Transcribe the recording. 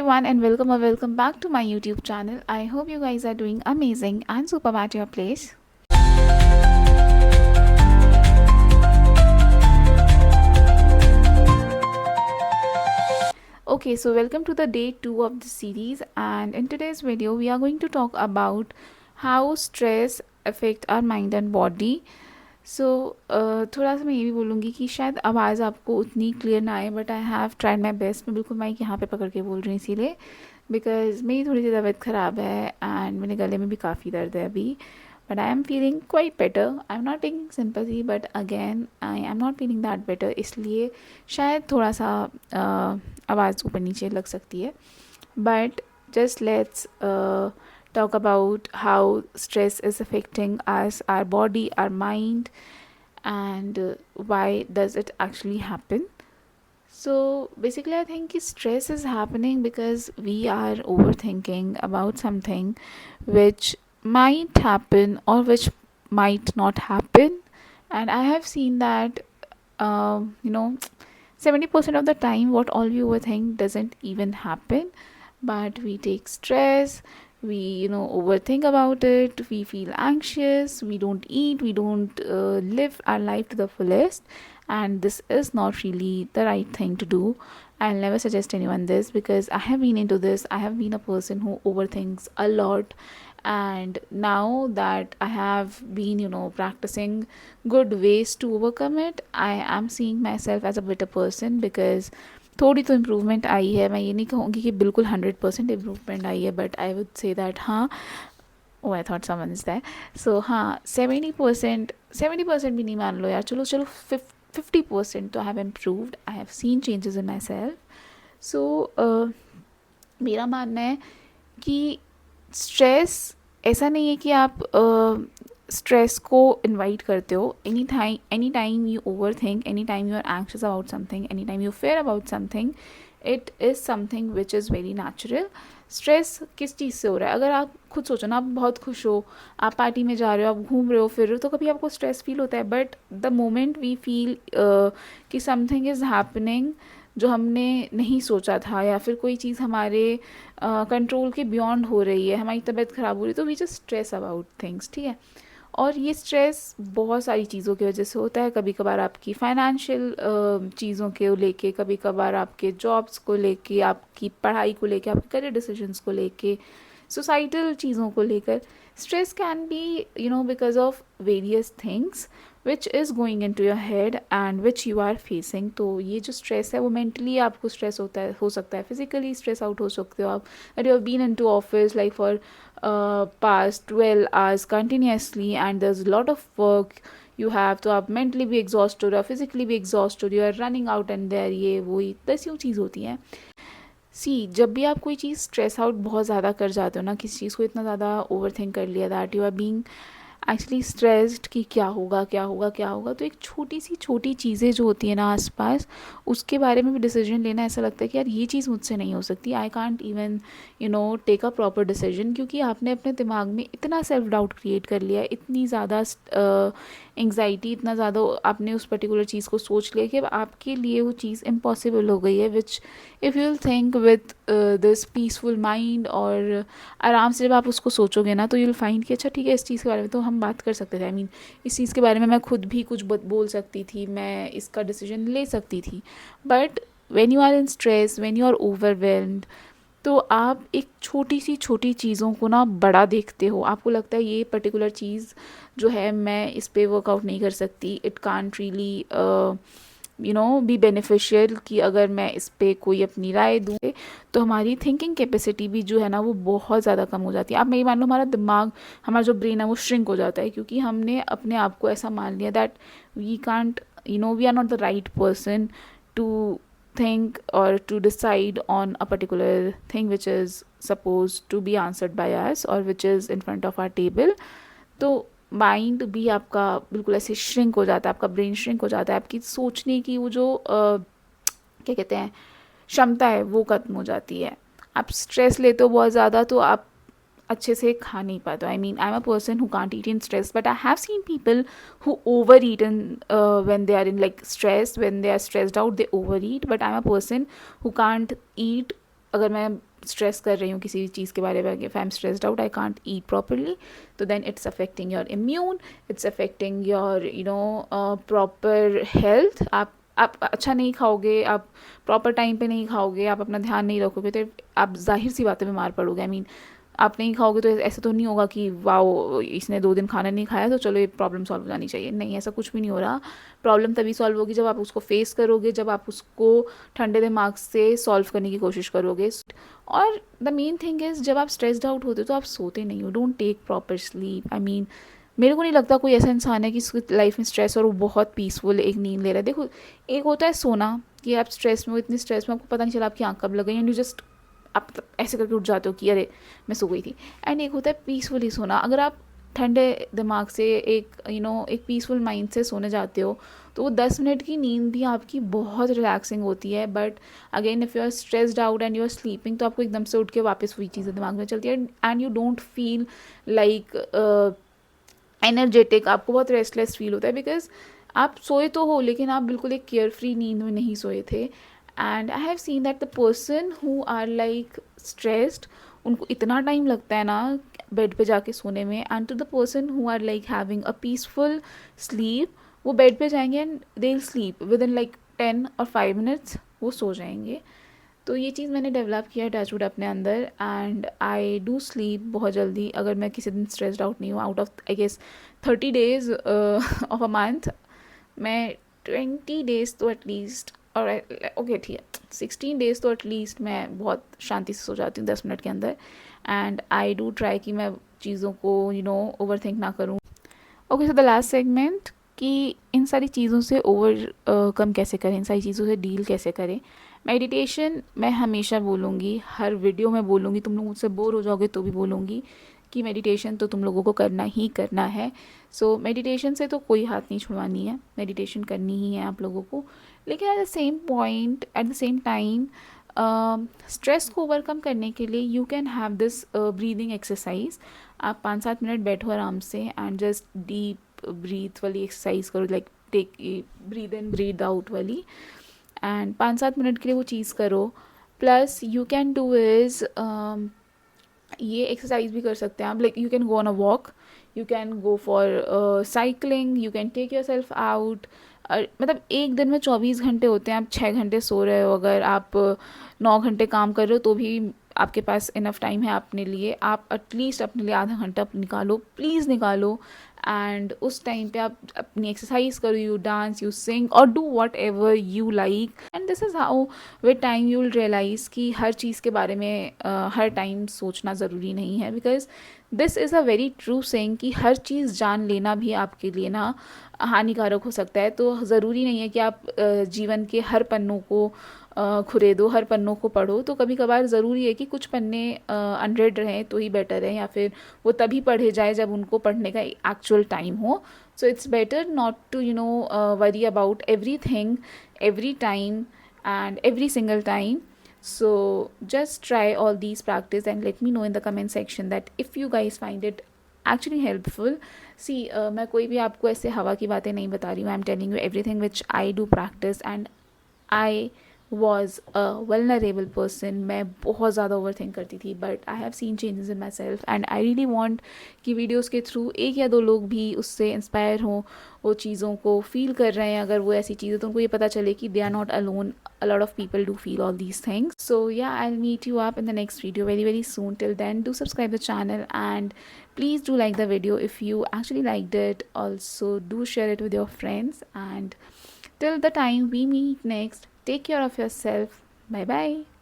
everyone and welcome or welcome back to my YouTube channel. I hope you guys are doing amazing and superb at your place. Okay, so welcome to the day 2 of the series, and in today's video we are going to talk about how stress affect our mind and body. सो थोड़ा सा मैं ये भी बोलूँगी कि शायद आवाज़ आपको उतनी क्लियर ना आए, but I have tried my best. मैं बिल्कुल माइक यहाँ पे पकड़ के बोल रही हूँ इसीलिए, बिकॉज मेरी थोड़ी सी तबीयत ख़राब है एंड मेरे गले में भी काफ़ी दर्द है अभी. But I am feeling quite better. I am not taking sympathy, but again I am not feeling that better, इसलिए शायद थोड़ा सा आवाज़ ऊपर नीचे लग सकती है. But just let's talk about how stress is affecting us, our body, our mind, and why does it actually happen. So basically I think stress is happening because we are overthinking about something which might happen or which might not happen. And I have seen that 70% of the time what all we overthink doesn't even happen, but we take stress, we overthink about it, we feel anxious, we don't eat, we don't live our life to the fullest, and this is not really the right thing to do. I'll never suggest anyone this because I have been into this. I have been a person who overthinks a lot, and now that I have been practicing good ways to overcome it, I am seeing myself as a better person because थोड़ी तो improvement आई है. मैं ये नहीं कहूँगी कि बिल्कुल 100% इम्प्रूवमेंट आई है, but I would say that हाँ, oh I thought someone is that. So हाँ, 70% भी नहीं मान लो यार, चलो 50% तो I have improved. I have seen changes in myself. So मेरा मानना है कि स्ट्रेस ऐसा नहीं है कि आप स्ट्रेस को इन्वाइट करते हो. Any time you overthink, any time you are anxious about something, any time you fear about something, it is something which is very natural. Stress किस चीज़ से हो रहा है? अगर आप खुद सोचो ना, आप बहुत खुश हो, आप पार्टी में जा रहे हो, आप घूम रहे हो, फिर रहे हो, तो कभी आपको स्ट्रेस फील होता है. But the moment we feel कि समथिंग इज़ हैपनिंग जो हमने नहीं सोचा था, या फिर कोई चीज़ हमारे कंट्रोल के बियॉन्ड हो रही है, हमारी तबीयत ख़राब हो रही है, तो we just stress about things. ठीक है, और ये स्ट्रेस बहुत सारी चीज़ों की वजह से होता है. कभी कभार आपकी फाइनेंशियल चीज़ों के लेके, कभी कभार आपके जॉब्स को लेके, आपकी पढ़ाई को लेके, आपके करियर डिसीजंस को लेके, सोसाइटल चीज़ों को लेकर. Stress can be because of various things which is going into your head and which you are facing. तो ये जो स्ट्रेस है वो मेंटली आपको स्ट्रेस होता है, हो सकता है फिजिकली स्ट्रेस आउट हो सकते हो आप. That you have been into office like for past 12 hours continuously and there's a lot of work you have, तो आप mentally भी exhausted हो, physically भी exhausted, you are running out and there, ये वो दस यूँ चीज़ होती हैं. सी, जब भी आप कोई चीज़ स्ट्रेस आउट बहुत ज़्यादा कर जाते हो ना, किसी चीज़ को इतना ज़्यादा ओवर थिंक कर लिया that you are being actually stressed कि क्या होगा क्या होगा क्या होगा, तो एक छोटी चीज़ें जो होती है ना आसपास, उसके बारे में भी डिसीजन लेना ऐसा लगता है कि यार ये चीज़ मुझसे नहीं हो सकती. I can't even take a proper decision, क्योंकि आपने अपने दिमाग में इतना सेल्फ डाउट क्रिएट कर लिया है, इतनी ज़्यादा एंग्जाइटी, इतना ज़्यादा आपने उस पर्टिकुलर चीज़ को सोच लिया कि अब आपके लिए वो चीज़ इम्पॉसिबल हो गई है. Which if you will think with this peaceful mind, और आराम से जब आप उसको सोचोगे ना, तो यू विल फाइंड कि अच्छा ठीक है, इस चीज़ के बारे में तो हम बात कर सकते थे. आई मीन इस चीज़ के बारे में मैं खुद भी कुछ बोल सकती थी, मैं इसका डिसीजन ले सकती थी. But when you are in stress, when you are overwhelmed, तो आप एक छोटी चीज़ों को ना बड़ा देखते हो. आपको लगता है ये पर्टिकुलर चीज़ जो है, मैं इस पे वर्कआउट नहीं कर सकती, it can't really be beneficial, कि अगर मैं इस पे कोई अपनी राय दूँ, तो हमारी थिंकिंग कैपेसिटी भी जो है ना वो बहुत ज़्यादा कम हो जाती है. आप मेरी मान लो, हमारा दिमाग, हमारा जो ब्रेन है वो श्रिंक हो जाता है, क्योंकि हमने अपने आप को ऐसा मान लिया that we can't we are not the right person to think or to decide on a particular thing which is supposed to be answered by us or which is in front of our table. तो mind भी आपका बिल्कुल ऐसे shrink हो जाता है, आपका brain shrink हो जाता है, आपकी सोचने की वो जो क्या कहते हैं क्षमता है वो खत्म हो जाती है. आप स्ट्रेस लेते हो बहुत ज़्यादा, तो आप अच्छे से खा नहीं पाते. I mean I am a person who can't eat in stress, but I have seen people who overeat in when they are in like stress, when they are stressed out they overeat. But I am a person who can't eat. अगर मैं stress कर रही हूँ किसी चीज़ के बारे में, if I am stressed out I can't eat properly, तो then it's affecting your immune, it's affecting your proper health. आप अच्छा नहीं खाओगे, आप प्रॉपर टाइम पे नहीं खाओगे, आप अपना ध्यान नहीं रखोगे, तो आप जाहिर सी बातें बीमार पड़ोगे। आई मीन आप नहीं खाओगे तो ऐसा तो नहीं होगा कि वाओ इसने 2 दिन खाना नहीं खाया तो चलो ये प्रॉब्लम सॉल्व हो जानी चाहिए, नहीं, ऐसा कुछ भी नहीं हो रहा। प्रॉब्लम तभी सॉल्व होगी जब आप उसको फेस करोगे, जब आप उसको ठंडे दिमाग से सॉल्व करने की कोशिश करोगे। और द मेन थिंग इज़, जब आप स्ट्रेस्ड आउट होते हो तो आप सोते नहीं हो, don't take proper sleep. I mean मेरे को नहीं लगता कोई ऐसा इंसान है कि उसकी लाइफ में स्ट्रेस और वो बहुत पीसफुल एक नींद ले रहा है। देखो, एक होता है सोना, कि आप स्ट्रेस में हो, इतनी स्ट्रेस में आपको पता नहीं चला आपकी आँख कब लग गई, एंड यू जस्ट आप ऐसे करके उठ जाते हो कि अरे मैं सो गई थी। एंड एक होता है पीसफुली सोना। अगर आप ठंडे दिमाग से एक पीसफुल माइंड से सोने जाते हो तो वो 10 मिनट की नींद भी आपकी बहुत रिलैक्सिंग होती है। But again if you are stressed out and you are sleeping, तो आपको एकदम से उठ के वापस वही चीज़ें दिमाग में चलती है, and you don't feel like energetic, आपको बहुत रेस्टलेस फील होता है, बिकॉज आप सोए तो हो लेकिन आप बिल्कुल एक केयर फ्री नींद में नहीं सोए थे। And I have seen that the person who are like stressed, उनको इतना टाइम लगता है ना बेड पे जाके सोने में, and to the person who are like having a peaceful sleep, वो बेड पे जाएंगे and they will sleep within like 10 or 5 minutes, वो सो जाएंगे। तो ये चीज़ मैंने डेवलप किया है टचवुड अपने अंदर, एंड आई डू स्लीप बहुत जल्दी। अगर मैं किसी दिन स्ट्रेस्ड आउट नहीं हूँ, out of I guess 30 days of a month, मैं 20 days तो एटलीस्ट, और ओके ठीक है 16 days तो एटलीस्ट मैं बहुत शांति से सो जाती हूँ 10 मिनट के अंदर। एंड आई डू ट्राई कि मैं चीज़ों को ओवर थिंक ना करूँ। Okay, so the last segment, कि इन सारी चीज़ों से ओवर कम कैसे करें, इन सारी चीज़ों से डील कैसे करें। मेडिटेशन मैं हमेशा बोलूँगी, हर वीडियो में बोलूँगी, तुम लोग मुझसे बोर हो जाओगे तो भी बोलूँगी कि मेडिटेशन तो तुम लोगों को करना ही करना है। सो मेडिटेशन से तो कोई हाथ नहीं छुड़वानी है, मेडिटेशन करनी ही है आप लोगों को। लेकिन at the same time stress को ओवरकम करने के लिए you can have this breathing exercise. आप 5-7 मिनट बैठो आराम से एंड जस्ट डीप ब्रीथ वाली एक्सरसाइज करो, like take breathe in breathe out वाली, एंड 5-7 मिनट के लिए वो चीज़ करो। Plus you can do is ये एक्सरसाइज भी कर सकते हैं आप, like you can go on a walk, you can go for cycling, you can take yourself out. मतलब एक दिन में 24 घंटे होते हैं, आप 6 घंटे सो रहे हो, अगर आप 9 घंटे काम कर रहे हो तो भी आपके पास इनफ टाइम है अपने लिए। आप एटलीस्ट अपने लिए आधा घंटा निकालो, प्लीज़ निकालो, एंड उस टाइम पे आप अपनी एक्सरसाइज करो, यू डांस, यू सिंग, और do whatever you like. And this is how with time you will realise कि हर चीज़ के बारे में हर टाइम सोचना ज़रूरी नहीं है, because this is a very true saying कि हर चीज़ जान लेना भी आपके लिए ना हानिकारक हो सकता है। तो ज़रूरी नहीं है कि आप जीवन के हर पन्नों को खुरेदो, हर पन्नों को पढ़ो। तो कभी कभार ज़रूरी है कि कुछ पन्ने अनरेड रहें तो ही बेटर है, या फिर वो तभी पढ़े जाए जब उनको पढ़ने का एक्चुअल टाइम हो। So it's better not to worry about everything every time and every single time. So just try all these practice and let me know in the comment section that if you guys find it actually helpful. See, मैं कोई भी आपको ऐसे हवा की बातें नहीं बता रही हूँ, I am telling you everything which I do practice, and I was a vulnerable person. मैं बहुत ज़्यादा ओवर थिंक करती थी, but I have seen changes in my self, and I really want कि वीडियोज़ के थ्रू एक या दो लोग भी उससे इंस्पायर हों, वो चीज़ों को फील कर रहे हैं अगर वो ऐसी चीज़ें, तो उनको ये पता चले कि they are not alone, a lot of people do feel all these things. So yeah, I'll meet you up in the next video very very soon. Till then, do subscribe the channel, and please do like the video if you actually liked it. Also do share it with your friends, and till the time we meet next, take care of yourself. Bye bye.